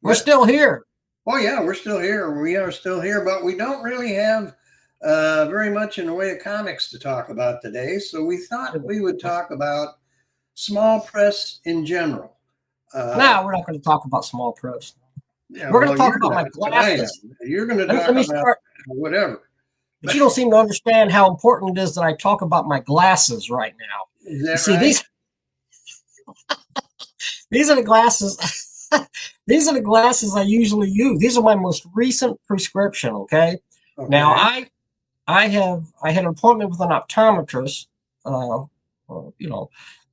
We're still here. Oh, yeah, we're still here. We are still here, but we don't really have very much in the way of comics to talk about today. So we thought we would talk about small press in general. No, we're not going to talk about small press. Yeah, We're going to talk about my glasses. You're going to talk about whatever. But you don't seem to understand how important it is that I talk about my glasses right now. Is that you see, right? These are the glasses. These are the glasses I usually use. These are my most recent prescription. Okay. Now I had an appointment with an optometrist.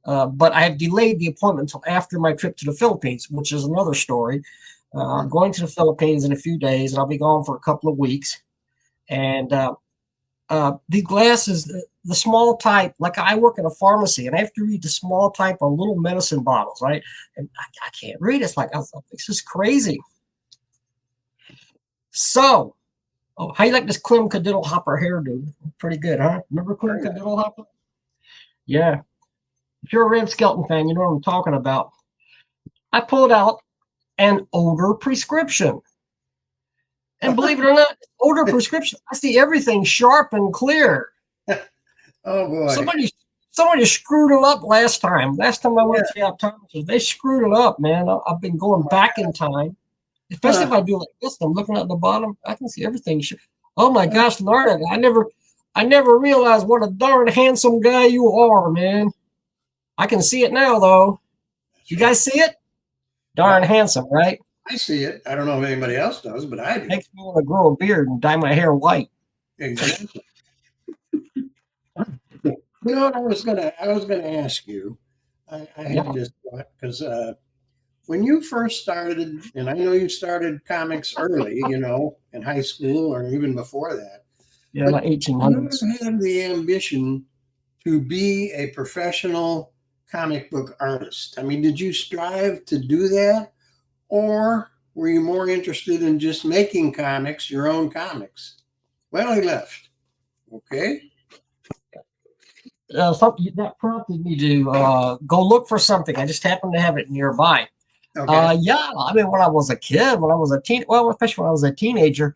But I have delayed the appointment until after my trip to the Philippines, which is another story. I'm going to the Philippines in a few days, and I'll be gone for a couple of weeks. And the glasses, the small type, like I work in a pharmacy, and I have to read the small type on little medicine bottles, right? And I can't read. It's like, this is crazy. So, how you like this Clem Cadiddle Hopper hairdo? Pretty good, huh? Remember Clem Cadiddle Hopper? Yeah. If you're a Red Skelton fan, you know what I'm talking about. I pulled out an older prescription. And believe it or not, older prescription, I see everything sharp and clear. Oh, boy. Somebody screwed it up last time. Last time I went to the optometrist, they screwed it up, man. I've been going back in time. Especially if I do like this, I'm looking at the bottom. I can see everything. Oh, my gosh, Larned, I never realized what a darn handsome guy you are, man. I can see it now, though. You guys see it? Darn handsome, right? I see it. I don't know if anybody else does, but I do. Makes me want to grow a beard and dye my hair white. Exactly. You know what I was gonna ask you. I had this thought because when you first started, and I know you started comics early, you know, in high school or even before that. Yeah, like 1800s. You had the ambition to be a professional comic book artist. I mean, did you strive to do that? Or were you more interested in just making comics, your own comics? Well, he left. Okay. Something that prompted me to go look for something. I just happened to have it nearby. Okay. Yeah, I mean, when I was a kid, especially when I was a teenager,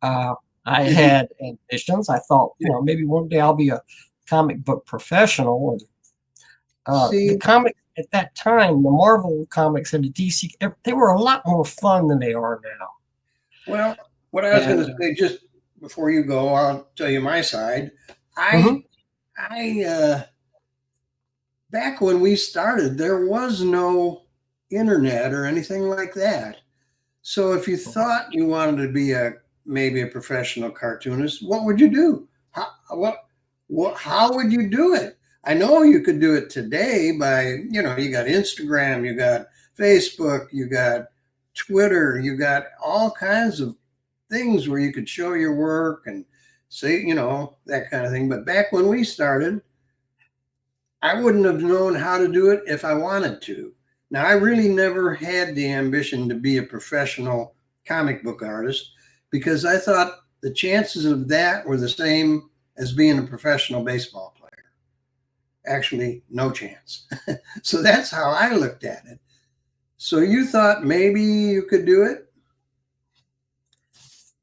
I had ambitions. I thought, maybe one day I'll be a comic book professional. The comics at that time, the Marvel comics and the DC, they were a lot more fun than they are now. Well, what I was going to say, just before you go, I'll tell you my side. Back when we started, there was no internet or anything like that. So if you thought you wanted to be maybe a professional cartoonist, what would you do? How would you do it? I know you could do it today by, you got Instagram, you got Facebook, you got Twitter, you got all kinds of things where you could show your work and say, that kind of thing. But back when we started, I wouldn't have known how to do it if I wanted to. Now, I really never had the ambition to be a professional comic book artist because I thought the chances of that were the same as being a professional baseball player. Actually, no chance. So that's how I looked at it. So you thought maybe you could do it?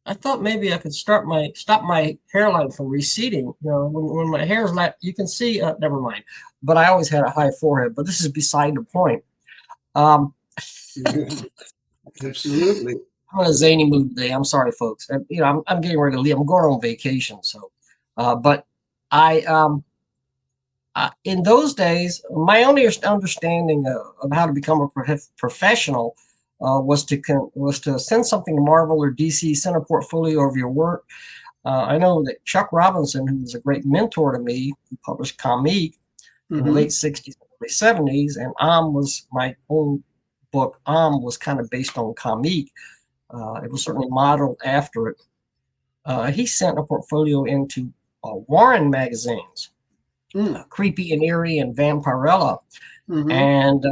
I thought maybe I could stop my hairline from receding. When my hair is like, you can see, never mind. But I always had a high forehead, but this is beside the point. Absolutely. I'm in a zany mood today. I'm sorry, folks. I'm getting ready to leave. I'm going on vacation. So, but in those days, my only understanding of how to become a professional was to send something to Marvel or DC, send a portfolio of your work. I know that Chuck Robinson, who was a great mentor to me, who published Comique in the late 60s, early 70s, and was my own book. Was kind of based on Comique. It was certainly modeled after it. He sent a portfolio into Warren magazines, Creepy and Eerie and Vampirella. And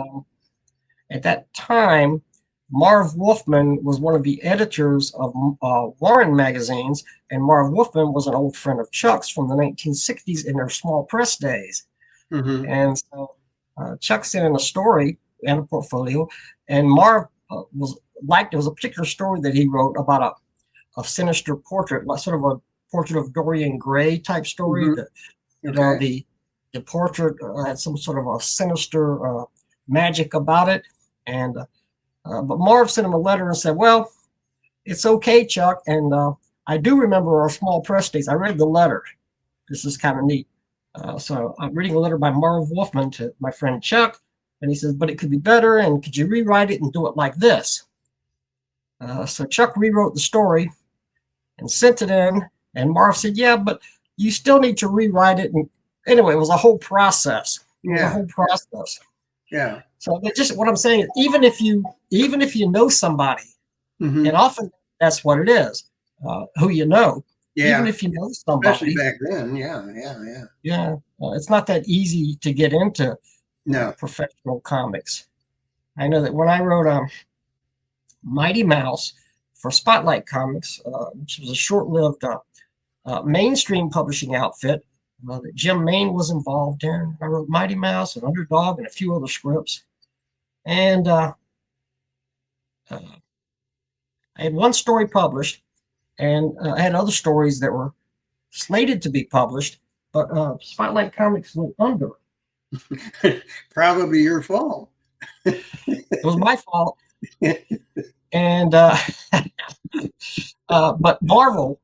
at that time, Marv Wolfman was one of the editors of Warren magazines, and Marv Wolfman was an old friend of Chuck's from the 1960s in their small press days. And so Chuck sent in a story and a portfolio, and Marv liked, it was a particular story that he wrote about a sinister portrait, like sort of a portrait of Dorian Gray type story. Hmm. That, Okay. the portrait had some sort of a sinister magic about it. And but Marv sent him a letter and said, "Well, it's okay, Chuck." And I do remember our small press days. I read the letter. This is kind of neat. So I'm reading a letter by Marv Wolfman to my friend Chuck, and he says, "But it could be better, and could you rewrite it and do it like this?" So Chuck rewrote the story and sent it in, and Marv said, "Yeah, but you still need to rewrite it." And anyway, it was a whole process. It was a Yeah. whole process. Yeah. So just what I'm saying is, even if you know somebody, and Hmm. often that's what it is, who you know. Even Yeah. if you know Especially somebody, back then. Yeah. Yeah. Yeah. yeah, it's not that easy to get into No. professional comics. I know that when I wrote Mighty Mouse for Spotlight Comics, which was a short-lived mainstream publishing outfit that Jim Main was involved in. I wrote Mighty Mouse and Underdog and a few other scripts. And uh, I had one story published, and I had other stories that were slated to be published, but Spotlight Comics went under. Probably your fault. It was my fault. And but Marvel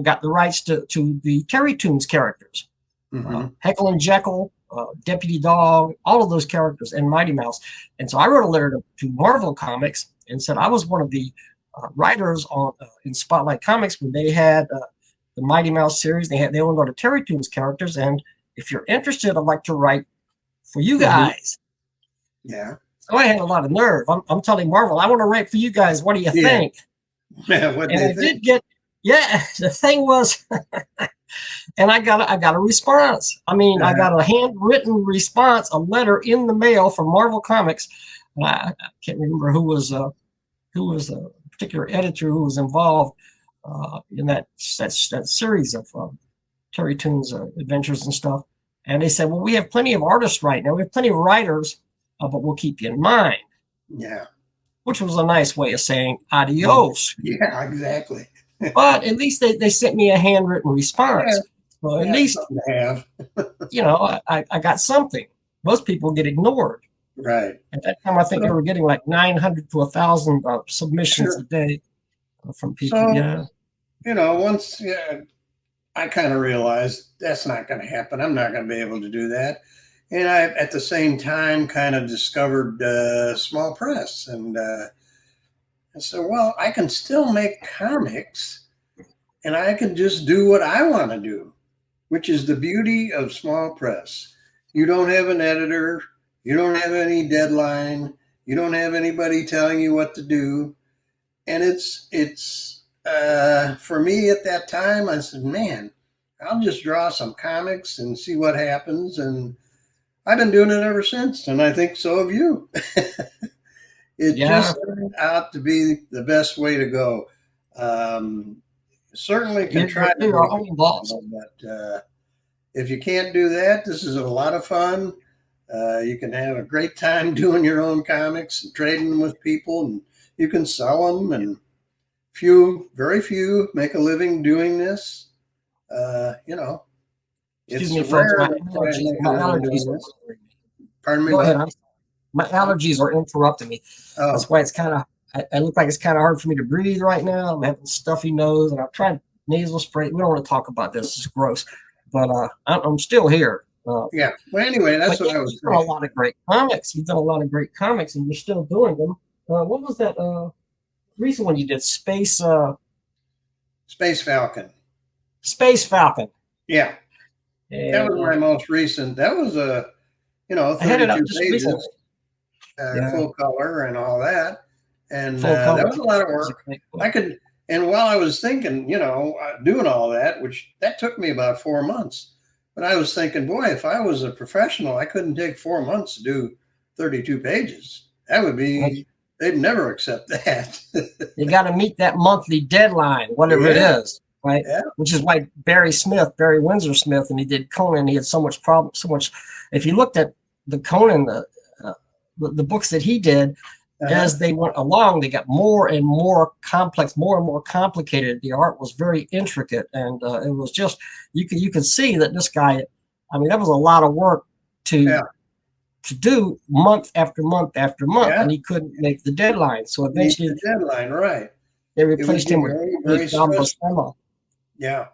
got the rights to the Terry Toons characters, Hmm. Heckle and Jekyll, Deputy Dog, all of those characters, and Mighty Mouse. And so I wrote a letter to Marvel Comics and said I was one of the writers on in Spotlight Comics when they had the Mighty Mouse series. They owned all the Terry Toons characters, and if you're interested, I'd like to write for you Hmm. guys. Yeah. So I had a lot of nerve. I'm telling Marvel, I want to write for you guys. What do you Yeah. think? What And they I think. did get, yeah. The thing was, and I got a response. I mean, I Uh, got a handwritten response, a letter in the mail from Marvel Comics. I can't remember who was a particular editor who was involved in that series of Terry Toon's adventures and stuff. And they said, "Well, we have plenty of artists right now. We have plenty of writers, but we'll keep you in mind." yeah. Which was a nice way of saying Mhm. adios. Yeah. Exactly. But at least they sent me a handwritten Yeah. response. Well, at Yeah. It's least, something to have. I got something. Most people get ignored. Right. At that time, I think they So were getting like 900 to 1,000 submissions a sure. day from people. So Yeah. once I kind of realized that's not going to happen. I'm not going to be able to do that. And I, at the same time, kind of discovered small press, and I said, well, I can still make comics, and I can just do what I want to do, which is the beauty of small press. You don't have an editor, you don't have any deadline, you don't have anybody telling you what to do, and it's for me at that time. I said, man, I'll just draw some comics and see what happens, and I've been doing it ever since, and I think so have you. It Yeah. just turned out to be the best way to go. Um, Certainly can You're try to your make it, own boss. but if you can't do that, this is a lot of fun. You can have a great time doing your own comics and trading them with people, and you can sell them. And very few, make a living doing this. You know, Excuse it's me, folks. rare to try and make a My living allergies doing are this. bothering me. Pardon me, Go ahead. what? My allergies are interrupting me. Oh, That's why it's kind of, I look like it's kind of hard for me to breathe right now. I'm having stuffy nose, and I've tried nasal spray. We don't want to talk about this. It's gross. But I'm still here. yeah. Well, anyway, that's But what yeah, I was you've done a saying. lot of great comics. You've done a lot of great comics, and you're still doing them. What was that recent one you did? Space Falcon. Space Falcon. Yeah, that And was my most recent. That was I had it up 32 just recently. pages, Yeah, full color and all that. And full that color. was a lot of It was a work. great I book. could, and while I was thinking, doing all that, which that took me about 4 months, but I was thinking, boy, if I was a professional, I couldn't take 4 months to do 32 pages. That would Well, be, they'd never accept that. you got to meet that monthly deadline, whatever it Yeah, is, right? yeah, Which is why Barry Windsor Smith, and he did Conan, he had so much problem, so much. If you looked at the Conan, the books that he did, Uh-huh. as they went along, they got more and more complex, more and more complicated. The art was very intricate, and it was just you could see that this guy. I mean, that was a lot of work Yeah. to do month after month after month, Yeah. and he couldn't make the deadline. So Meet eventually, the deadline, right. they It would replaced be him with very, very John stressful. Buscema. Yeah.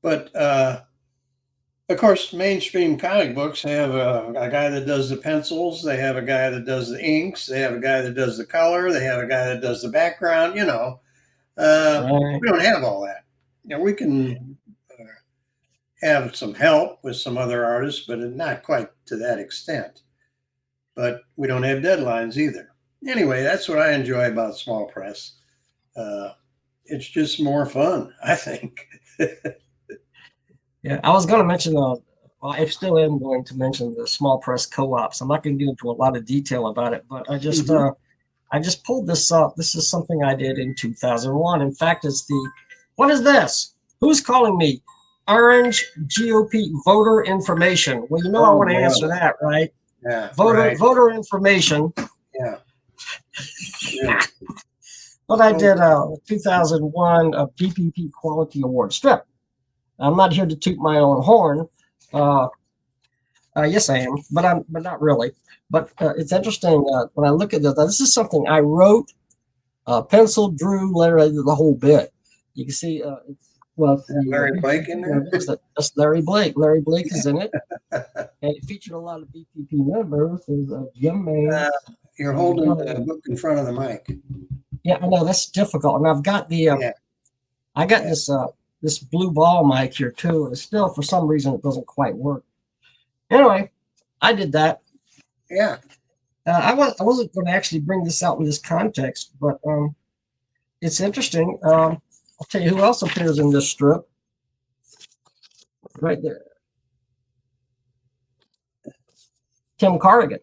But of course, mainstream comic books have a guy that does the pencils. They have a guy that does the inks. They have a guy that does the color. They have a guy that does the background. Right. We don't have all that. We can have some help with some other artists, but not quite to that extent. But we don't have deadlines either. Anyway, that's what I enjoy about small press. Uh, it's just more fun, I think. Yeah, I was going to mention. Well, I still am going to mention the small press co-ops. I'm not going to get into a lot of detail about it, but Mhm. I just pulled this up. This is something I did in 2001. In fact, it's the what is this? Who's calling me? Orange GOP voter information. Well, you know I Oh want to boy, answer that, right? yeah, right, Voter information. yeah, really. But I Well, did a 2001 BPP Quality Award strip. I'm not here to toot my own horn. Uh, yes, I am, but not really. But it's interesting when I look at this. This is something I wrote, pencil, drew, later the whole bit. You can see, it's the Larry Blake BPP in there. members. That's Larry Blake. Larry Blake is in it, and it featured a lot of BPP members. There's Jim Uh, Maines. you're We holding got the book in front of the mic. yeah, I know that's difficult, and I've got Yeah, I got yeah, this blue ball mic here too. And still, for some reason, it doesn't quite work. Anyway, I did that. yeah. I wasn't going to actually bring this out in this context, but it's interesting. I'll tell you who else appears in this strip right there. Tim Corrigan.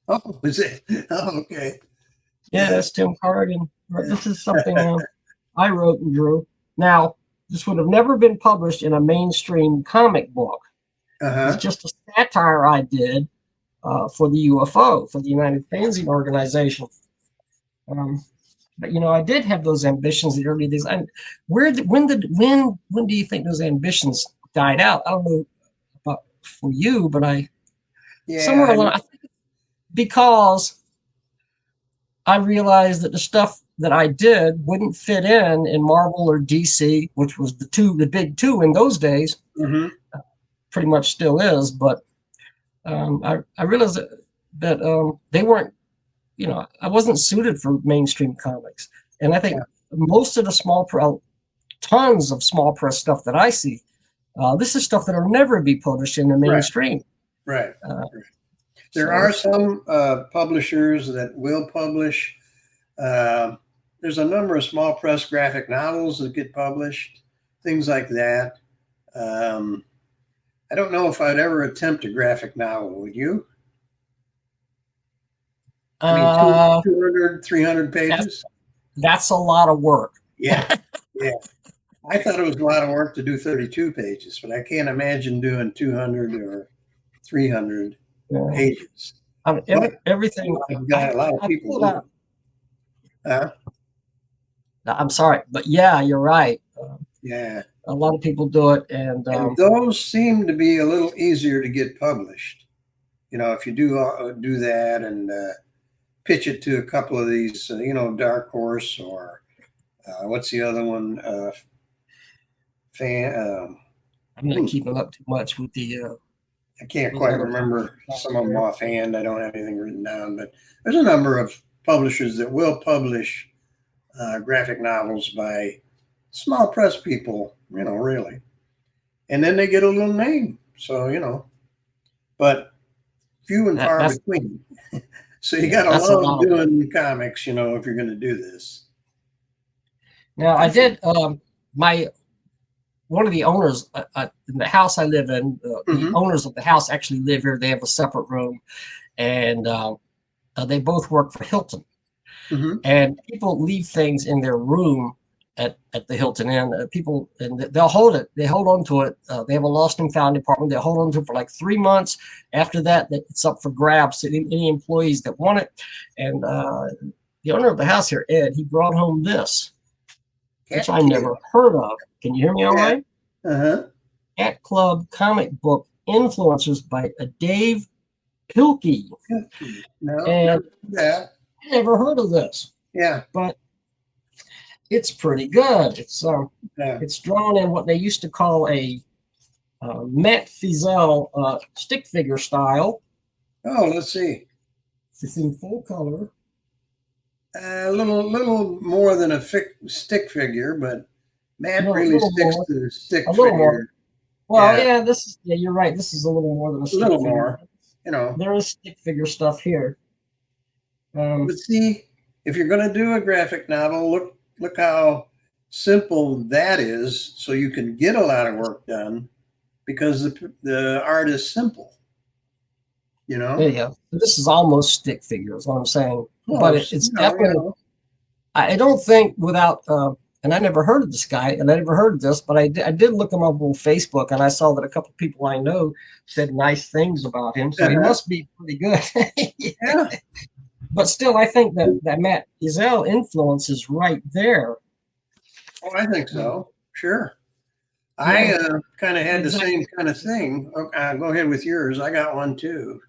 Oh, is it? Oh, okay. Yeah, that's Tim Corrigan. This is something I wrote and drew. Now, this would have never been published in a mainstream comic book. It's Uh-huh. just a satire I did for the UFO, for the United Fanzine Organization. Um, but I did have those ambitions in the early days. And when do you think those ambitions died out? I don't know about for you, but Yeah, somewhere I along know. I think because I realized that the stuff that I did wouldn't fit in Marvel or DC, which was the big two in those days. Hmm. Pretty much still is, but I realized that they weren't. I wasn't suited for mainstream comics, and I Yeah, think most of the tons of small press stuff that I see, this is stuff that'll never be published in the right, mainstream. right. Uh, Right. There so are it's some publishers that will publish. Uh, there's a number of small press graphic novels that get published, things like that. Um, I don't know if I'd ever attempt a graphic novel. Would you? I mean, uh, 200, 300 that's pages? that's a lot of work. Yeah. Yeah. I thought it was a lot of work to do 32 pages, but I can't imagine doing 200 or 300 Yeah. pages. I mean, But everything a lot of I people pulled do. out. Uh, I'm sorry, but yeah, you're right. yeah. A lot of people do it, and And those seem to be a little easier to get published. If you do that and pitch it to a couple of these, Dark Horse or what's the other one? Fan. I'm not keeping up too much with I can't those quite other remember publishers out some of them there. offhand. I don't have anything written down, but there's a number of publishers that will publish graphic novels by small press people, really. And then they get a little name. So, but few and That, far that's between. So you yeah, got to that's a love lot of work. doing comics, if you're going to do this. Now, I I think. did my one of the owners in the house I live in. The Hmm. owners of the house actually live here. They have a separate room, and they both work for Hilton. Hmm. And people leave things in their room at the Hilton Inn. People, and they'll hold it. They hold on to it. They have a lost and found department. They hold on to it for like 3 months. After that, it's up for grabs to any employees that want it. And the owner of the house here, Ed, he brought home this, which Cat I Kid. never heard of. Can you hear me all Yeah. right? Uh-huh. Cat Club comic book influencers by Dave Pilkey. No, And never that. I never heard of this, Yeah. but it's pretty good. Yeah. It's drawn in what they used to call a Matt Fizel stick figure style. Oh, let's see. It's in full color. A little more than a stick figure, but Matt No, a really little sticks more. to the stick A little more. figure. Well, Yeah, yeah, you're right. This is a little more than a a stick little figure. more, you know. There is stick figure stuff here. But see, if you're going to do a graphic novel, look how simple that is, so you can get a lot of work done because the art is simple. You There know, you go. This is almost stick figure, is what I'm saying. But close. it's You definitely. know. I don't think without. And I never heard of this guy, and I never heard of this, but I did look him up on Facebook, and I saw that a couple of people I know said nice things about him. So he must be pretty good. Yeah. But still, I think that Matt Fizel influence is right there. Oh, I think so. Sure. I Yeah, kind of had the same exactly. kind of thing. Go ahead with yours. I got one too.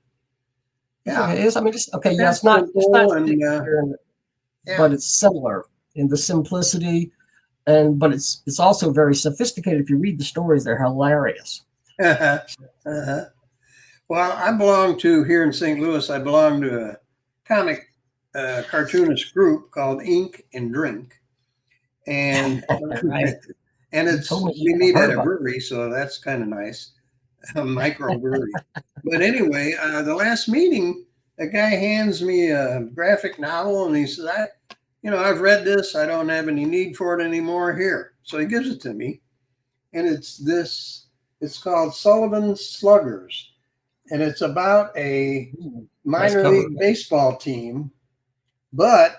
It's Yeah, okay. I mean, it's okay. Yeah, that's it's not simple stick and figure, yeah, but it's similar in the simplicity, and but it's also very sophisticated. If you read the stories, they're hilarious. uh-huh. Well, I belong to here in St. Louis. I belong to a comic cartoonist group called Ink and Drink, and Right? and You told it's me we I've meet heard at a about brewery, so that's kind of nice, a microbrewery. But anyway, the last meeting, a guy hands me a graphic novel, and he says, I've read this. I don't have any need for it anymore. Here." So he gives it to me, and it's this. It's called Sullivan's Sluggers, and it's about a it. Nice minor cover. league baseball team. But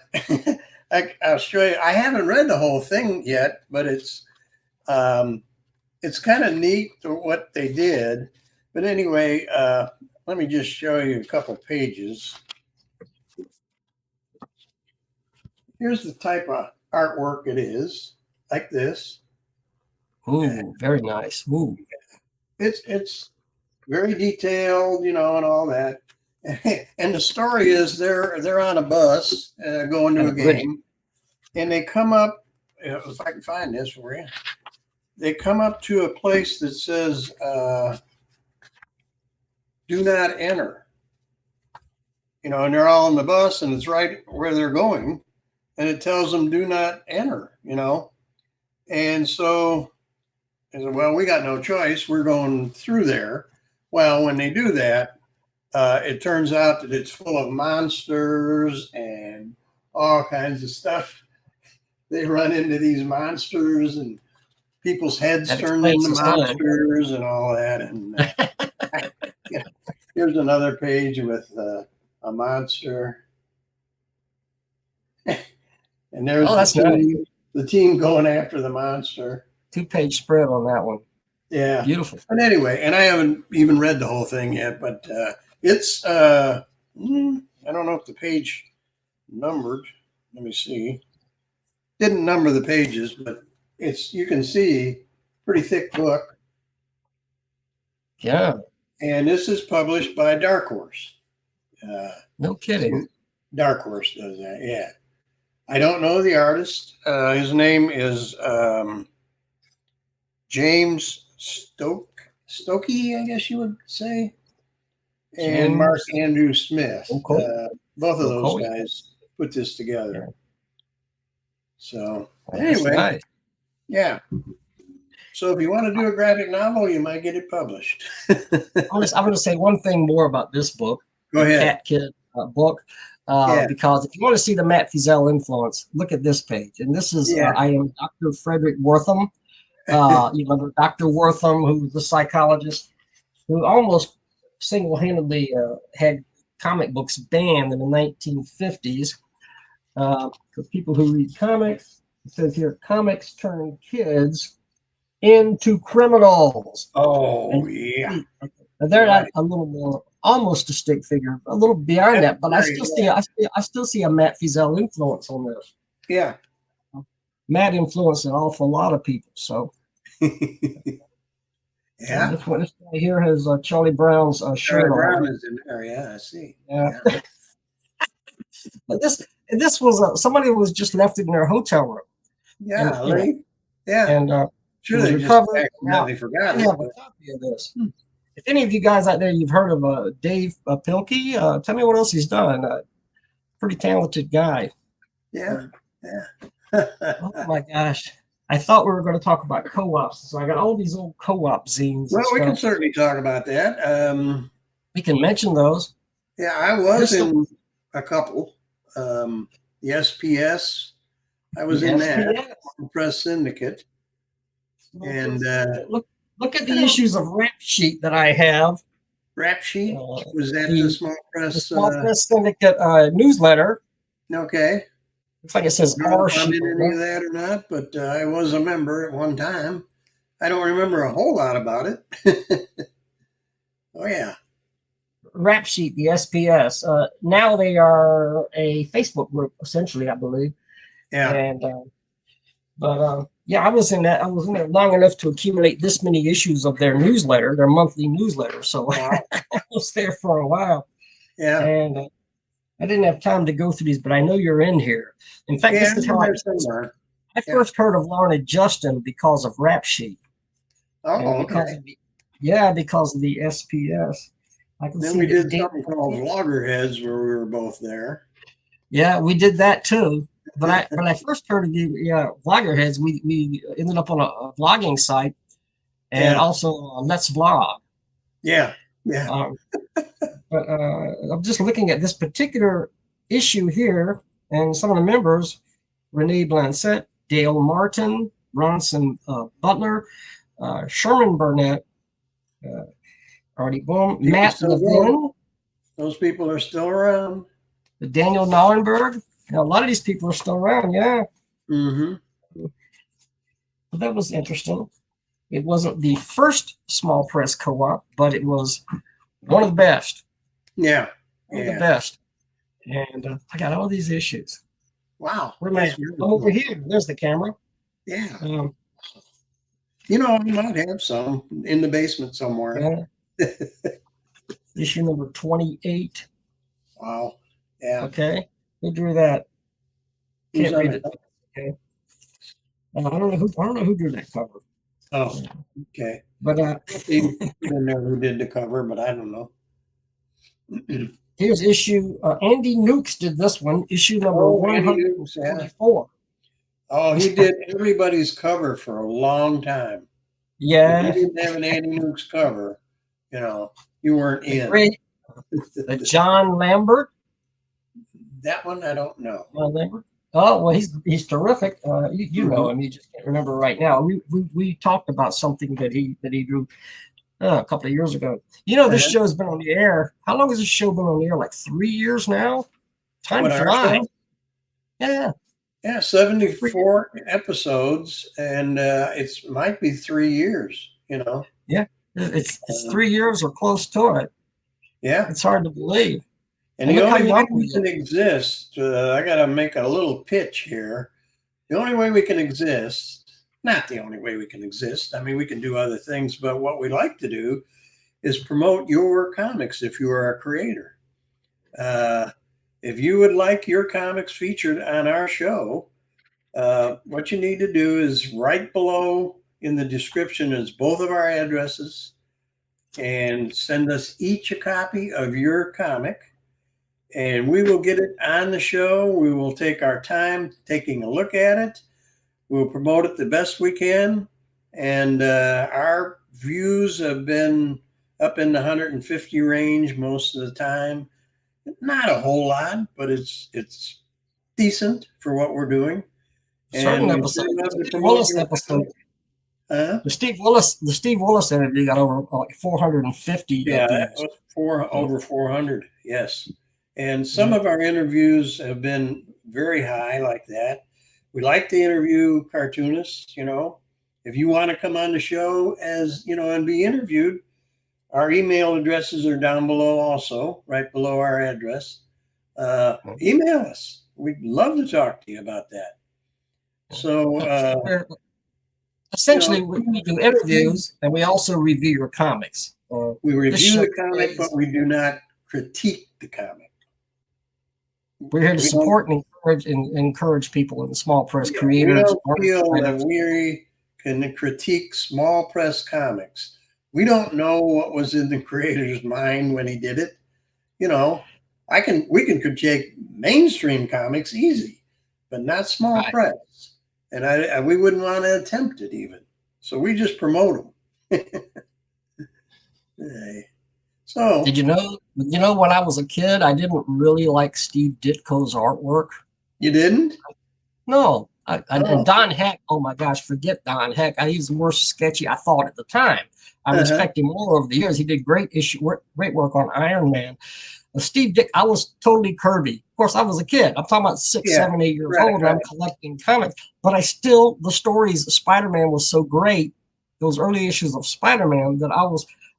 I'll show you. I haven't read the whole thing yet, but um, it's kind of neat what they did. But anyway, let me just show you a couple pages. Here's the type of artwork it is, like this. Ooh, very nice. Ooh, It's very detailed, and all that. And the story is they're on a bus going to kind a of gritty. game, and they come up. If I can find this for you, they come up to a place that says "Do not enter." And they're all on the bus, and it's right where they're going, and it tells them "Do not enter." And so I said, "Well, we got no choice. We're going through there." Well, when they do that, it turns out that it's full of monsters and all kinds of stuff. They run into these monsters, and people's heads That turn explains into the sign. monsters and all that. And here's another page with a monster, and Oh, there's that's nice. the team going after the monster. 2-page spread on that one. Yeah. Beautiful. But anyway, and I haven't even read the whole thing yet, but it's I don't know if the page numbered. Let me see. Didn't number the pages, but you can see pretty thick book. Yeah, And this is published by Dark Horse. Uh, no kidding. Dark Horse does that. Yeah. I don't know the artist. His name is James Stokey, I guess you would say, and Mark James Andrew Smith. Okoye. Both of those Okoye. guys put this together. Yeah. So Oh, that's anyway, nice. yeah. So if you want to do a graphic novel, you might get it published. I'm going to say one thing more about this book, Go the ahead. Cat Kid book, Yeah. because if you want to see the Matt Fizel influence, look at this page. And this is, Yeah. I am Dr. Frederick Wortham. You remember Dr. Wortham, who was the psychologist who almost single-handedly had comic books banned in the 1950s. Because people who read comics, It says here, comics turn kids into criminals. Oh, And yeah. they're not Right. a little more, almost a stick figure, a little beyond That's that, but right. I still see a Matt Fiesel influence on this. Yeah. Matt influenced an awful lot of people. So Yeah. this guy here has Charlie Brown's Charlie shirt Brown on. is in there. Yeah, I see. Yeah, Yeah. but this was somebody who was just left in their hotel room, and Yeah. Yeah. and it Sure, was they just recovered. Now accidentally forgot I it, have a but copy of this. If any of you guys out there you've heard of Dave Pilkey, tell me what else he's done. Pretty talented guy. yeah. Um, Yeah. oh my gosh. I thought we were going to talk about co-ops. So I got all these old co-op zines and Well, we can stuff. certainly talk about that. We can mention those. Yeah, I was This in a couple. The SPS, I was the in that SPS. Press Syndicate, and Look at I the don't issues of Rap Sheet that I have. Rap Sheet Uh, was that the the Small the Press. Small Press Syndicate newsletter. Okay, Looks like it says I don't know R if I'm Sheet in on any there. of that or not, but I was a member at one time. I don't remember a whole lot about it. Oh yeah, Rap Sheet, the SPS. Now they are a Facebook group, essentially, I believe. yeah. And but yeah, I was in that. I was in there long enough to accumulate this many issues of their newsletter, their monthly newsletter. So Wow. I was there for a while, Yeah, and I didn't have time to go through these. But I know you're in here. In fact, yeah. this is I'm in how there somewhere. I Yeah. first heard of Larned Justin because of Rap Sheet, and Oh, okay. because of the SPS. I can Then see we that did Dave. something called Vloggerheads where we were both there. Yeah, we did that too. But I first heard of the Vloggerheads. We ended up on a vlogging site and Yeah, also Let's Vlog. yeah, yeah. Um, but I'm just looking at this particular issue here, and some of the members: Renee Blancett, Dale Martin, Ronson Butler, Sherman Burnett, uh, Artie Boom, People Matt still go. Levin, Those people are still around. Daniel Nollenberg. Now, a lot of these people are still around. Yeah, Mm-hmm. but that was interesting. It wasn't the first small press co-op, but it was one of the best. Yeah, One of the yeah. best. And I got all these issues. Wow, Where am I? that's really I'm over cool. here. There's the camera. Yeah. Um, I might have some in the basement somewhere. yeah, issue number 28. Wow. Yeah. Okay, who drew that? Who's Can't on read it? it. Okay, I don't know who drew that cover. Oh, okay. But Steve put in there who did the cover, but I don't know. here's issue. Andy Nukes did this one. Issue number Oh, Andy Nukes, yeah. 144. Oh, he did everybody's cover for a long time. If you Yeah, didn't have an Andy Nukes cover, you weren't the in. great John Lambert. That one I don't know. Oh well, he's terrific. You Mhm. know him. You just can't remember right now. We talked about something that he drew a couple of years ago. This Uh-huh. show's been on the air. How long has this show been on the air? Like 3 years now. Time What, our flies. show? Yeah, Yeah, 74 episodes, and it might be 3 years. yeah. It's Um, 3 years or close to it. yeah, It's hard to believe. and And the look how only way young we we can look. exist, I got to make a little pitch here. The only way we can exist, not the only way we can exist. I mean, we can do other things, but what we like to do is promote your comics if you are a creator. Uh, if you would like your comics featured on our show, what you need to do is right below in the description is both of our addresses, and send us each a copy of your comic, and we will get it on the show. We will take our time taking a look at it. We'll promote it the best we can, and our views have been up in the 150 range most of the time. Not a whole lot, but it's decent for what we're doing. Certain And we episodes, sure love the to Steve promote Willis your episode, comic. Huh? the Steve Willis interview got over like 450 Yeah, that views. was over 400. Yes. And some Yeah. of our interviews have been very high like that. We like to interview cartoonists. If you want to come on the show and be interviewed, our email addresses are down below also, right below our address. Email us. We'd love to talk to you about that. So, essentially, we do interviews and we also review your comics. We review the comic, but we do not critique the comic. We're here to support and encourage people in the small press creators. We don't feel that we can critique small press comics. We don't know what was in the creator's mind when he did it. We can critique mainstream comics easy, but not small press. And we wouldn't want to attempt it even. So we just promote them. So did you know when I was a kid, I didn't really like Steve Ditko's artwork. You didn't? No. And Don Heck, oh my gosh, forget Don Heck. He's the worst sketchy I thought at the time. I respect him more over the years. He did great work on Iron Man. Steve Dick, I was totally Kirby. Of course, I was a kid. I'm talking about 6, 7, 8 years old, and I'm collecting comics. But the stories of Spider-Man was so great, those early issues of Spider-Man, that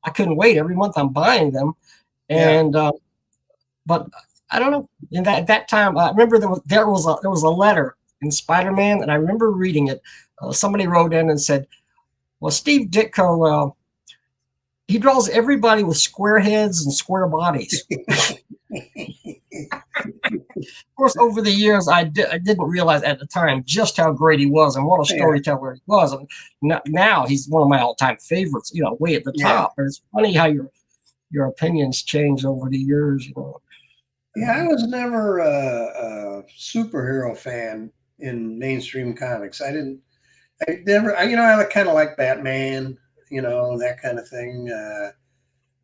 I couldn't wait. Every month I'm buying them. And but I don't know. At that time, I remember there was a letter in Spider-Man, and I remember reading it. Somebody wrote in and said, "Well, Steve Ditko, he draws everybody with square heads and square bodies." Of course, over the years, I didn't realize at the time just how great he was and what a storyteller he was. And now he's one of my all-time favorites. Way at the top. But it's funny how your opinions change over the years. Yeah, I was never a superhero fan in mainstream comics. I kind of like Batman, that kind of thing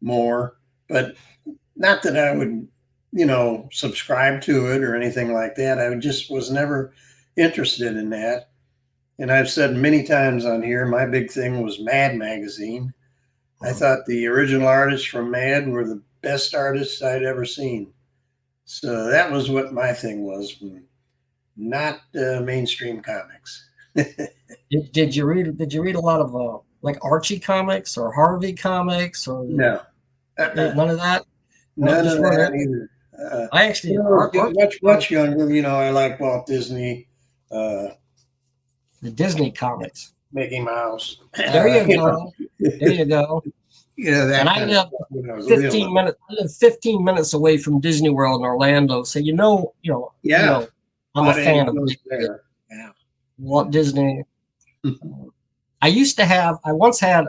more, but not that I would, subscribe to it or anything like that. I just was never interested in that. And I've said many times on here, my big thing was Mad magazine. I thought the original artists from Mad were the best artists I'd ever seen. So that was what my thing was, not mainstream comics. Did you read a lot of like Archie comics or Harvey comics or no? None of that. None of that either. I actually much younger. I like Walt Disney, the Disney comics, Mickey Mouse. There you go. There you go. That. And I live 15 minutes. I live 15 minutes away from Disney World in Orlando, so I'm a fan of Walt Disney. I once had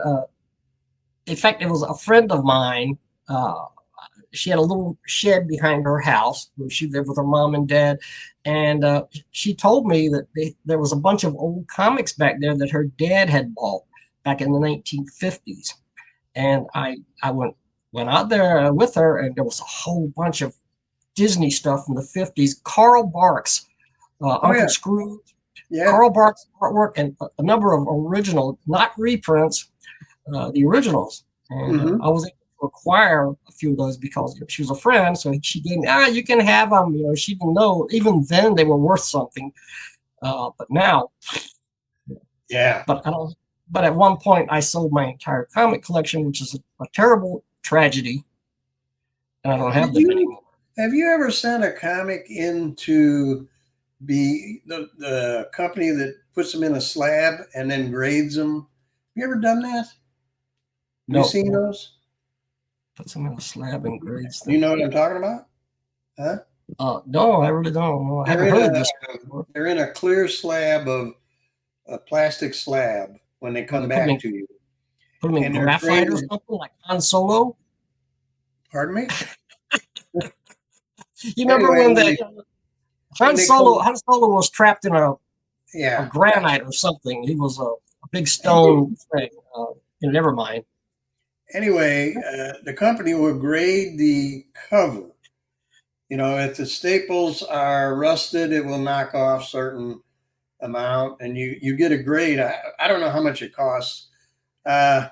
in fact, it was a friend of mine. She had a little shed behind her house where she lived with her mom and dad. And she told me that there was a bunch of old comics back there that her dad had bought back in the 1950s. And I went out there with her, and there was a whole bunch of Disney stuff from the 50s. Carl Barks, Uncle Scrooge, Carl Barks artwork, and a number of original, not reprints, the originals. And I was able to acquire a few of those because she was a friend. So she gave me, you can have them. She didn't know. Even then, they were worth something. But now, But I don't. But at one point, I sold my entire comic collection, which is a terrible tragedy, and I don't have them anymore. Have you ever sent a comic in to be the company that puts them in a slab and then grades them? Have you ever done that? No. You seen those? Puts them in a slab and grades them. You know what I'm talking about? Huh? No, I really don't. I haven't heard of this before. They're in a clear slab of a plastic slab when they come back to you. Put them in graphite or something like Han Solo? Pardon me? You remember when Han Solo was trapped in a granite or something? He was a big stone thing. Never mind. Anyway, the company will grade the cover. If the staples are rusted, it will knock off certain amount, and you get a grade. I don't know how much it costs. The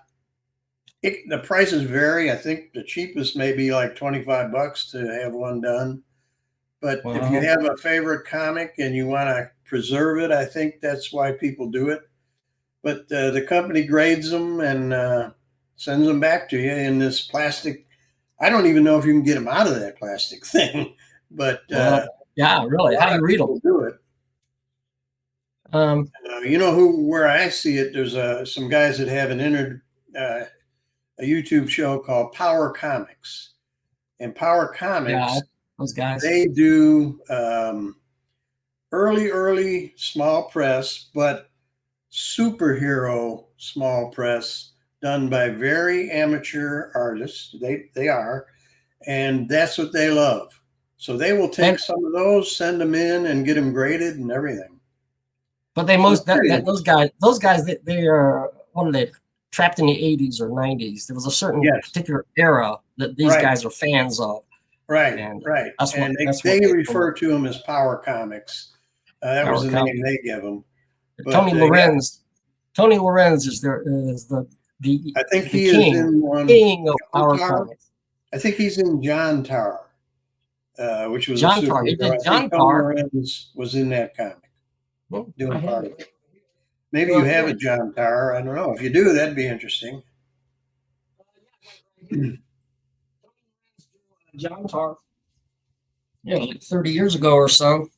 prices vary. I think the cheapest may be like $25 to have one done, But if you Wow. have a favorite comic and you want to preserve it, I think that's why people do it. But the company grades them and sends them back to you in this plastic. I don't even know if you can get them out of that plastic thing, but Yeah, a really. How lot do you of read them? people do it. You know where I see it? There's some guys that have a YouTube show called Power Comics, and Power Yeah, Comics, those guys. they do early small press, but superhero small press done by very amateur artists. They are, and that's what they love. So they will take And some of those, send them in, and get them graded and everything. but they So it's most pretty that interesting. those guys they are what are they trapped in the 80s or 90s. There was a certain Yes, particular era that these right, guys are fans of, right, and right. And that's what they they refer to them as Power Comics. That was power the comic. name they give them. But Tony yeah, Lorenz, Tony Lorenz is the I think the he is in one. king of John power Tar. comics. I think he's in John Tar, which was a John Tar, he superhero. did I think John Tony Tar. Lorenz was in that comic I doing have part of it. it. Maybe you Well, have yeah, a John Tar. I don't know. If you do, that'd be interesting. John Tar. Yeah, like 30 years ago or so.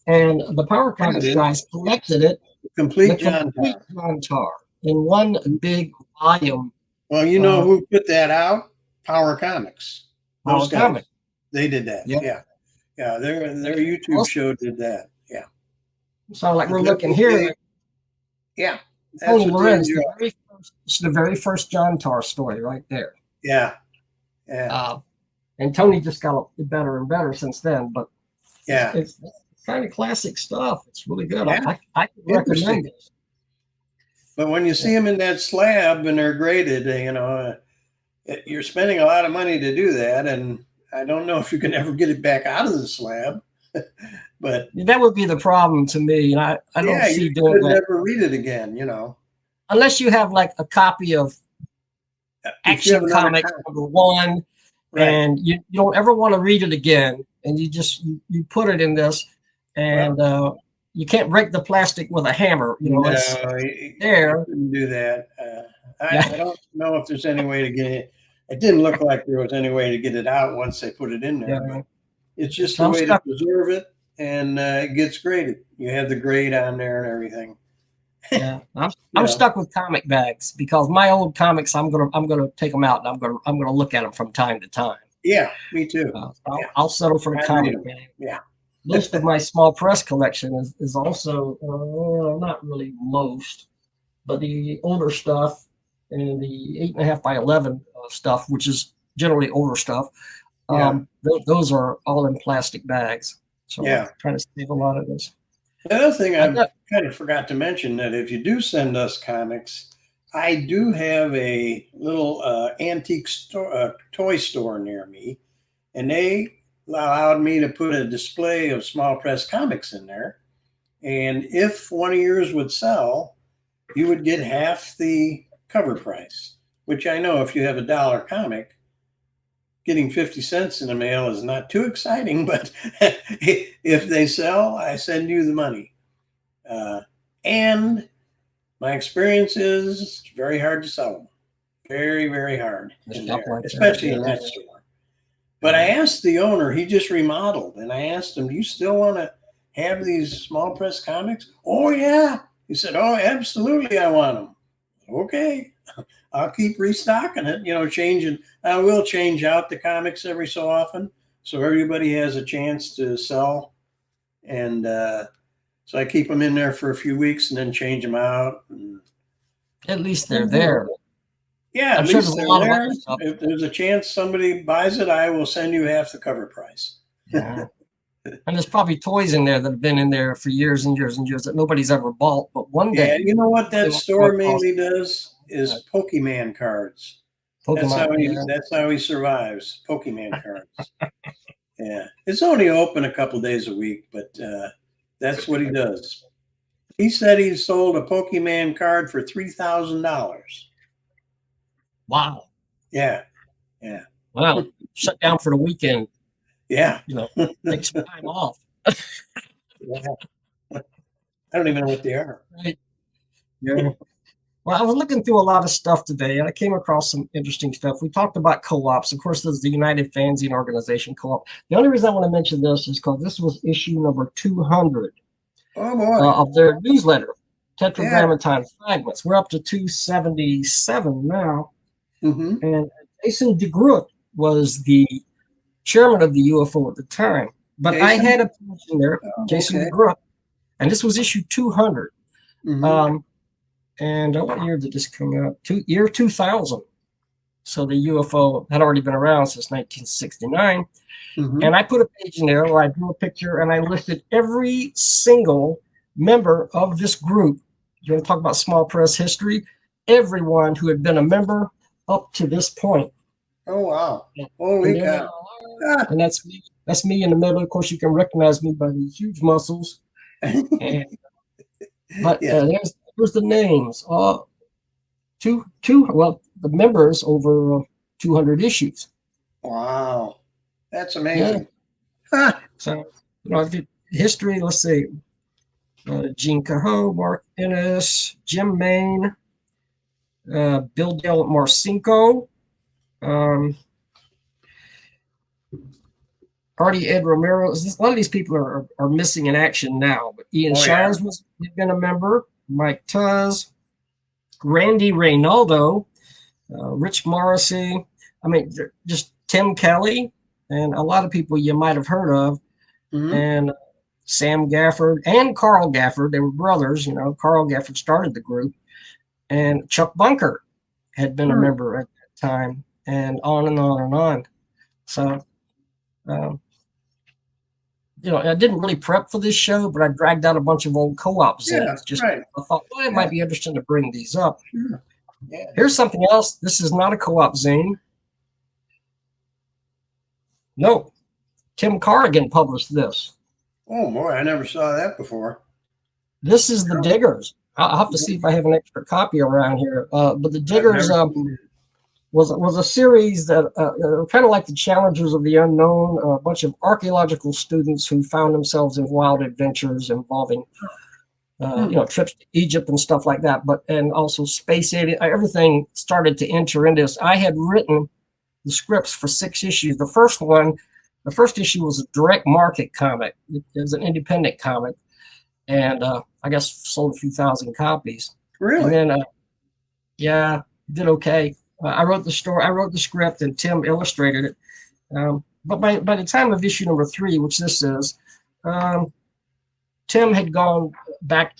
And the Power Yeah, it Comics is. guys collected it, the Complete John complete Tar. John Tar, in one big volume. Well, you know uh, who put that out? Power Comics. Those Power guys. Comic. They did that. Yeah. Yeah. Yeah. Their And YouTube also, show did that. Yeah. so like But we're looking here at yeah, that's Tony what they Lorenz, enjoy. it's the very first John Tar story right there. Yeah. Yeah. Uh, and Tony just got better and better since then. But Yeah. it's kind of classic stuff. It's really good. Yeah. I could Interesting. recommend it. But when you Yeah. see them in that slab and they're graded, you're spending a lot of money to do that. And I don't know if you can ever get it back out of the slab. But That would be the problem to me, and I don't yeah, see you doing could that never read it again. unless you have like a copy of If you have Action another Comics copy. #1, Right. and you don't ever want to read it again, and you put it in this, Well, and you can't break the plastic with a hammer. It's no, you there. couldn't do that. I Yeah, don't know if there's any way to get it. It didn't look like there was any way to get it out once they put it in there, yeah. but it's just So a I'm way to stuck. preserve it, and it gets graded. You have the grade on there and everything. Yeah, You I'm know, stuck with comic bags because my old comics, I'm gonna take them out and I'm gonna look at them from time to time. yeah, me too. So Yeah, I'll settle for a I read comic them. bag. Yeah, Most of my small press collection is also not really most, but the older stuff and the 8.5 by 11 stuff, which is generally older stuff. yeah, Those are all in plastic bags. So I'm yeah. trying to save a lot of this. The other thing I I got kind of forgot to mention that if you do send us comics, I do have a little antique toy store near me, and they allowed me to put a display of small press comics in there. And if one of yours would sell, you would get half the cover price, which I know if you have $1 comic, getting 50 cents in the mail is not too exciting, but if they sell, I send you the money. And my experience is it's very hard to sell them. Very, very hard in stuff there, like that. especially in Yeah, that store. But I asked the owner, he just remodeled, and I asked him, do you still want to have these small press comics? Oh, yeah. He said, oh, absolutely, I want them. Okay. I'll keep restocking it, changing. I will change out the comics every so often so everybody has a chance to sell. And so I keep them in there for a few weeks and then change them out. at least they're there. Yeah, I'm at sure there's least a they're lot of there. other stuff. If there's a chance somebody buys it, I will send you half the cover price. Yeah. And there's probably toys in there that have been in there for years and years and years that nobody's ever bought. But one Yeah, day you know what they that will come store across mainly does is Pokemon cards. That's how Pokemon. he Yeah. that's how he survives. Pokemon cards. Yeah, it's only open a couple days a week, but that's what he does. He said he sold a Pokemon card for $3,000. Wow. Yeah, yeah, Wow. Shut down for the weekend. Yeah. Take some time off. Yeah. I don't even know what they are. Right? Yeah. Well, I was looking through a lot of stuff today, and I came across some interesting stuff. We talked about co-ops. Of course, there's the United Fanzine Organization co-op. The only reason I want to mention this is because this was issue number 200 Oh boy. of their newsletter, Yeah. Tetragrammaton Fragments. We're up to 277 now. Mm-hmm. And Jason DeGroot was the chairman of the UFO at the time. But I Jason? had a person there, Oh, Jason okay. DeGroot, and this was issue 200. Mm-hmm. And what year did this come out? Year 2000. So the UFO had already been around since 1969. Mm-hmm. And I put a page in there where I drew a picture and I listed every single member of this group. You want to talk about small press history? Everyone who had been a member up to this point. Oh wow. And Holy there they cow. are. And that's me. That's me in the middle. Of course, you can recognize me by the huge muscles. And, but Yeah. there's the names. Well, the members over 200 issues. Wow. That's Yeah. amazing. Huh. So, history, let's see. Gene Cahoe, Mark Ennis, Jim Main, Bill Del Marcinko, Artie Ed Romero. A lot of these people are missing in action now. But Ian Oh yeah. Shines had been a member, Mike Tuz, Randy Reynaldo, Rich Morrissey. I mean, just Tim Kelly, and a lot of people you might have heard of. Mm-hmm. And Sam Gafford and Carl Gafford, they were brothers. Carl Gafford started the group, and Chuck Bunker had been a member at that time, and on and on and on. So, I didn't really prep for this show, but I dragged out a bunch of old co-op Yeah. zines. Just Right. I thought, well, it might be interesting to bring these up. Sure. Yeah. Here's something else. This is not a co-op zine. No, Tim Corrigan published this. Oh boy, I never saw that before. This is the Diggers. I'll have to see if I have an extra copy around here. But the Diggers was a series that kind of like the Challengers of the Unknown, a bunch of archaeological students who found themselves in wild adventures involving, trips to Egypt and stuff like that. And also space alien. Everything started to enter into this. I had written the scripts for 6 issues. The first issue was a direct market comic. It was an independent comic, and I guess sold a few thousand copies. Really? And then, did okay. I wrote the story. I wrote the script, and Tim illustrated it. But by the time of issue number 3, which this is, Tim had gone back.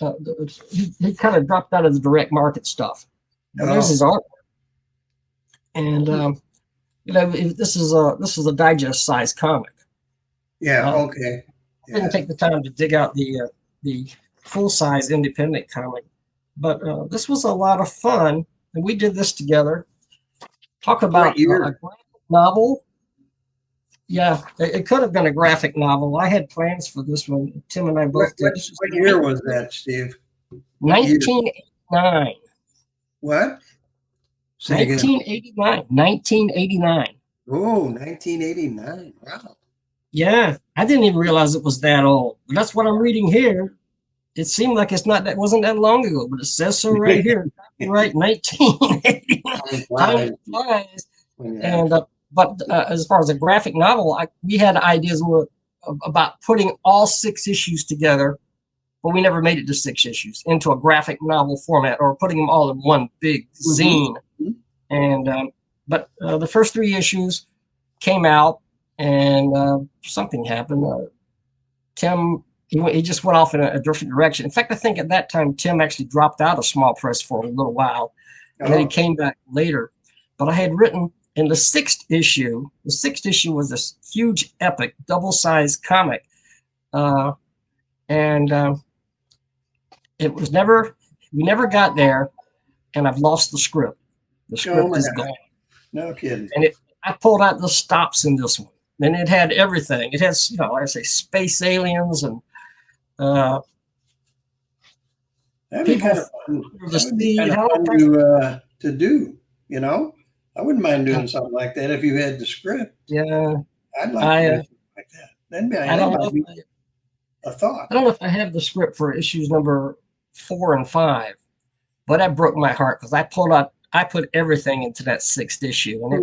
He kind of dropped out of the direct market stuff. But there's his artwork, and this is a digest size comic. Yeah. Okay. I didn't take the time to dig out the full size independent comic, but this was a lot of fun, and we did this together. Talk about a graphic novel. Yeah, it could have been a graphic novel. I had plans for this one. Tim and I both did. What year was that, Steve? 1989. What? 1989. 1989. Oh, 1989. Wow. Yeah, I didn't even realize it was that old. But that's what I'm reading here. It seemed like it wasn't that long ago, but it says so right here. Right, 1989. Time flies. And but as far as a graphic novel, we had ideas about putting all 6 issues together, but we never made it to 6 issues into a graphic novel format, or putting them all in one big zine. And but the first 3 issues came out, and something happened. Tim, he just went off in a different direction. In fact, I think at that time Tim actually dropped out of small press for a little while, and then he came back later. But I had written in the 6th issue. The 6th issue was this huge, epic, double-sized comic, and it was we never got there, and I've lost the script. The script is gone. No kidding. And I pulled out the stops in this one, and it had everything. It has, like I say, space aliens and that'd be kind of fun. To do. I wouldn't mind doing something like that if you had the script. Yeah, I'd like to do something like I don't know. Might be a thought. I don't know if I have the script for issues number 4 and 5, but that broke my heart because I put everything into that 6th issue, and it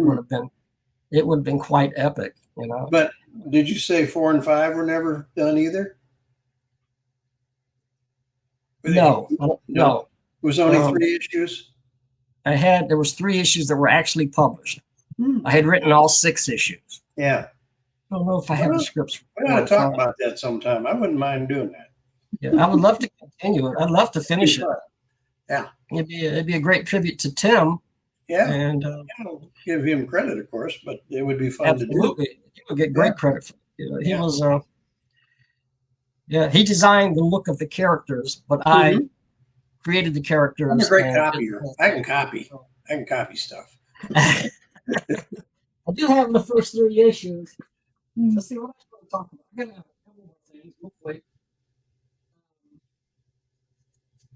would have been quite epic, you know. But did you say 4 and 5 were never done either? No. It was only 3 issues. There was 3 issues that were actually published. I had written all 6 issues. Yeah. I don't know if I have the scripts. We ought to talk about that sometime. I wouldn't mind doing that. Yeah, I would love to continue it. I'd love to finish it. Yeah. It'd be a great tribute to Tim. Yeah. And I'll give him credit, of course, but it would be fun absolutely. to do. He would get great credit for it. He was he designed the look of the characters, but I created the characters. I'm a great copier. I can copy stuff. I do have the first 3 issues. Let's see what I want to talk about. I'm gonna have a couple more things. Hopefully.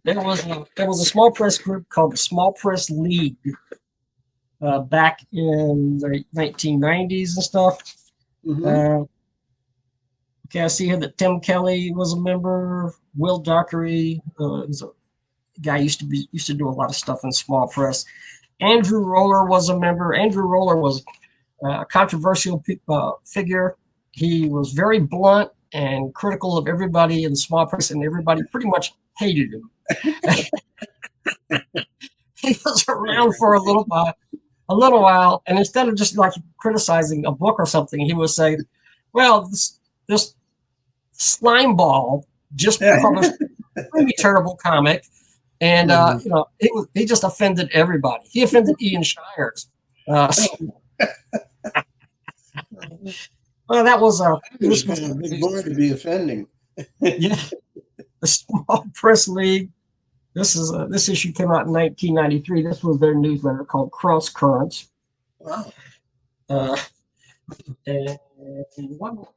There was a small press group called the Small Press League back in the 1990s and stuff. Okay, I see here that Tim Kelly was a member. Will Dockery was a guy used to do a lot of stuff in small press. Andrew Roller was a member. Andrew Roller was a controversial figure. He was very blunt and critical of everybody in the small press, and everybody pretty much hated him. He was around for a little while, and instead of just like criticizing a book or something, he would say, "Well, this slime ball just published a pretty terrible comic." And he just offended everybody. He offended Ian Shires. Well, that was this was a big boy to be offending. Yeah, the Small Press League. This issue came out in 1993. This was their newsletter called Cross Currents. Wow. And one more.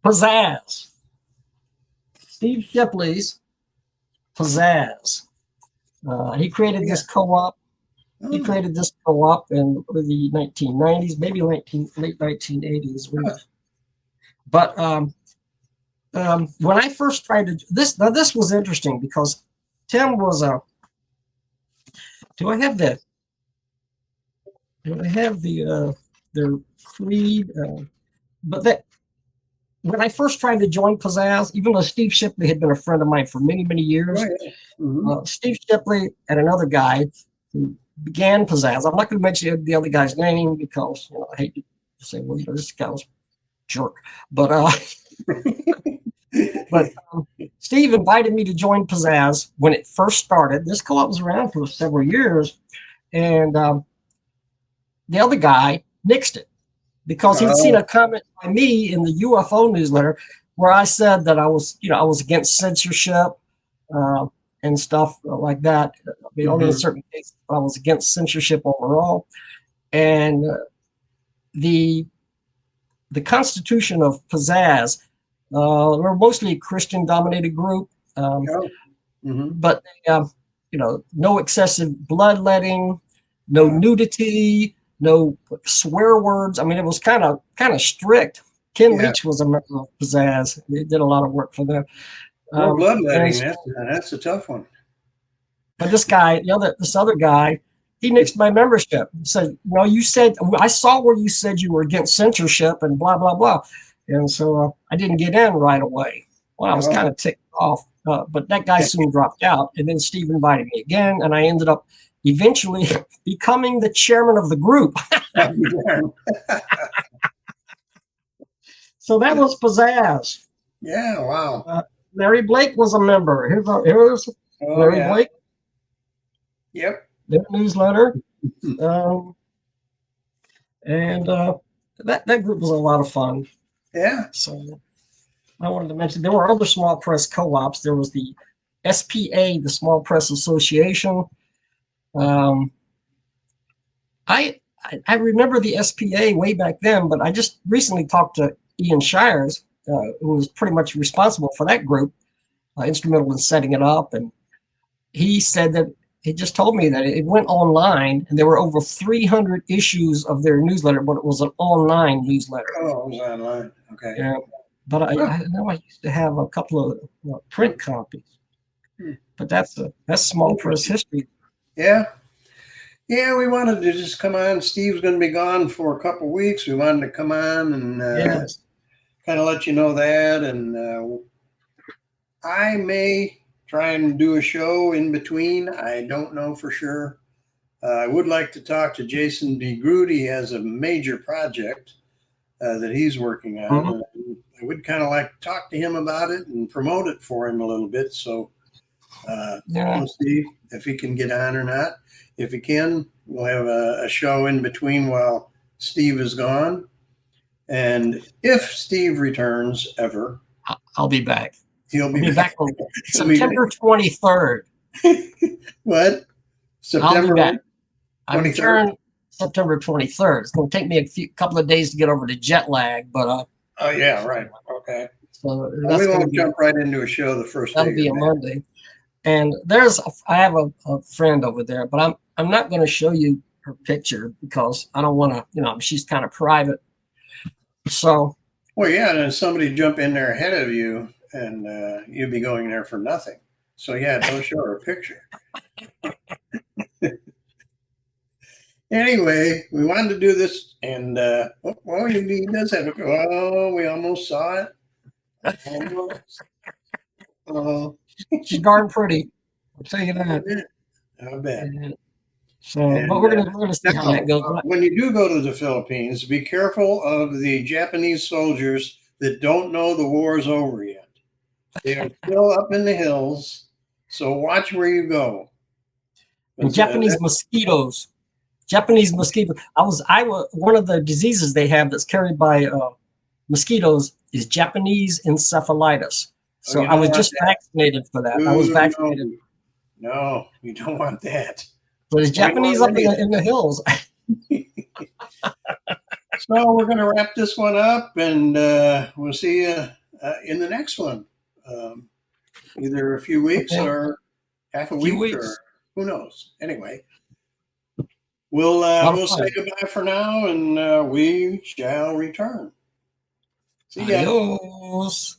Pizzazz. Steve Shipley's Pizzazz. He created this co-op. He created this co-op in the 1990s, maybe late 1980s. But when I first tried to this, now this was interesting because Tim was a. Do I have their creed? But that. When I first tried to join Pizzazz, even though Steve Shipley had been a friend of mine for many, many years, Steve Shipley and another guy who began Pizzazz. I'm not going to mention the other guy's name because I hate to say, well, this guy was a jerk. But Steve invited me to join Pizzazz when it first started. This co-op was around for several years, and the other guy nixed it. Because he'd seen a comment by me in the UFO newsletter where I said that I was against censorship and stuff like that. I mean, only in certain cases, but I was against censorship overall. And the constitution of Pizzazz, we're mostly a Christian-dominated group, but no excessive bloodletting, no nudity. No swear words. I mean, it was kind of strict. Ken Leach was a member of Pizzazz. They did a lot of work for them. Bloodletting, that's a tough one. But this other guy, he nixed my membership. He said, you said, I saw where you said you were against censorship and blah, blah, blah. And so I didn't get in right away. Well, I was kind of ticked off. But that guy soon dropped out. And then Steve invited me again, and I ended up eventually becoming the chairman of the group. So that was Pizzazz. Yeah, wow. Larry Blake was a member. Here's Larry Blake. Yep. Their newsletter. And that group was a lot of fun. Yeah. So I wanted to mention there were other small press co-ops. There was the SPA, the Small Press Association. I remember the SPA way back then, but I just recently talked to Ian Shires, who was pretty much responsible for that group, instrumental in setting it up, and he said that he just told me that it went online, and there were over 300 issues of their newsletter, but it was an online newsletter. Oh, it was online. Okay. Yeah, but I know I used to have a couple of print copies, but that's small press history. Yeah. Yeah, we wanted to just come on. Steve's going to be gone for a couple weeks. We wanted to come on and Yes. kind of let you know that. And I may try and do a show in between. I don't know for sure. I would like to talk to Jason D. Groot. He has a major project that he's working on. Mhm. I would kind of like to talk to him about it and promote it for him a little bit. So Yeah. we'll see if he can get on or not. If he can, we'll have a show in between while Steve is gone. And if Steve returns ever, I'll be back. he'll I'll be back on He'll be September 23rd. What? I'll be September back. I 23rd? return September 23rd. It's going to take me a couple of days to get over the jet lag, but Oh, yeah, right. Okay. so Well, that's we going to won't be jump right into a show the first day that'll be a you're back. Monday. And I have a friend over there, but I'm not going to show you her picture because I don't want to. She's kind of private. So Well, yeah, and then somebody jump in there ahead of you, and you'd be going there for nothing. So, yeah, don't show her a picture. Anyway, we wanted to do this, and he does have a. Oh, we almost saw it. Almost. Oh, she's darn pretty. I'll tell you that. I bet. So, And, but we're gonna see how that goes. When you do go to the Philippines, be careful of the Japanese soldiers that don't know the war's over yet. They are still up in the hills, so watch where you go. And Japanese mosquitoes. Japanese mosquito. I was one of the diseases they have that's carried by mosquitoes is Japanese encephalitis. So I was just vaccinated for that. I was vaccinated. No, you don't want that. But it's Japanese up in the hills. So we're going to wrap this one up, and we'll see you in the next one. Either a few weeks or half a week, or who knows. Anyway, we'll say goodbye for now, and we shall return. See ya. Adios.